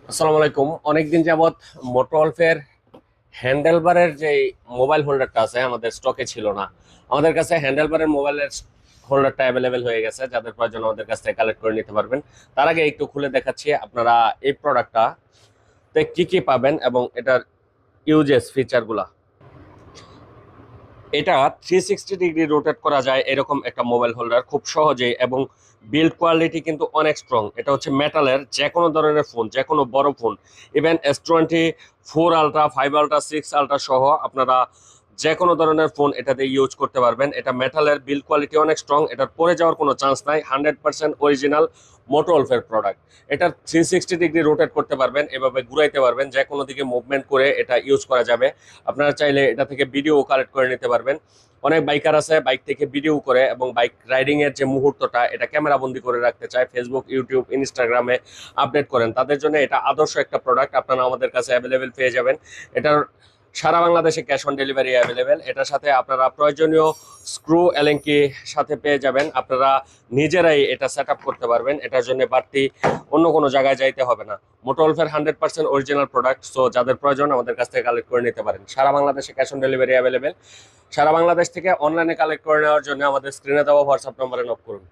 আসসালামু আলাইকুম। অনেকদিন যাবত মোটরওয়ালফের হ্যান্ডেলবারের যে মোবাইল হোল্ডারটা আছে আমাদের স্টকে ছিল না। আমাদের কাছে হ্যান্ডেলবারের মোবাইলের হোল্ডারটা অ্যাভেলেবেল হয়ে গেছে, যাদের প্রয়োজন আমাদের কাছ থেকে কালেক্ট করে নিতে পারবেন। তার আগে একটু খুলে দেখাচ্ছি আপনারা এই প্রোডাক্টটা কি কি পাবেন এবং এটার ইউজেস ফিচারগুলা। এটা 360 ডিগ্রি রোটেট করা যায় এরকম একটা মোবাইল হোল্ডার খুব সহজেই, এবং বিল্ড কোয়ালিটি কিন্তু অনেক স্ট্রং। এটা হচ্ছে মেটালের, যে কোনো ধরনের ফোন, যে কোনো বড় phone, even S24 ultra, 5 ultra, 6 ultra সহ আপনারা যে কোনো ধরনের ফোন এটাতে ইউজ করতে পারবেন। এটা মেটালের, বিল্ড কোয়ালিটি অনেক স্ট্রং, এটার পড়ে যাওয়ার কোনো চান্স নাই। 100% অরিজিনাল মোটরওয়ালফের প্রোডাক্ট। এটা 360 ডিগ্রি রোটেট করতে পারবেন, এভাবে ঘুরাইতে পারবেন, যে কোনো দিকে মুভমেন্ট করে এটা ইউজ করা যাবে। আপনারা চাইলে এটা থেকে ভিডিও কালেক্ট করে নিতে পারবেন। অনেক বাইকার আছে বাইক থেকে ভিডিও করে এবং বাইক রাইডিং এর যে মুহূর্তটা এটা ক্যামেরা বন্দি করে রাখতে চায়, ফেসবুক, ইউটিউব, ইনস্টাগ্রামে আপডেট করেন, তাদের জন্য এটা আদর্শ একটা প্রোডাক্ট। আপনারা আমাদের কাছে অ্যাভেলেবেল পেয়ে যাবেন। এটার সারা বাংলাদেশে ক্যাশ অন ডেলিভারি অ্যাভেলেবেল। এটার সাথে আপনারা প্রয়োজনীয় স্ক্রু এলেঙ্কি সাথে পেয়ে যাবেন। আপনারা নিজেরাই এটা সেট আপ করতে পারবেন, এটার জন্য বাড়তি অন্য কোনো জায়গায় যাইতে হবে না। মোটরওয়ালফের 100% অরিজিনাল প্রোডাক্ট। সো যাদের প্রয়োজন আমাদের কাছ থেকে কালেক্ট করে নিতে পারেন। সারা বাংলাদেশে ক্যাশ অন ডেলিভারি অ্যাভেলেবেল। সারা বাংলাদেশ থেকে অনলাইনে কালেক্ট করে নেওয়ার জন্য আমাদের স্ক্রিনে দেওয়া হোয়াটসঅ্যাপ নম্বরে নক করুন।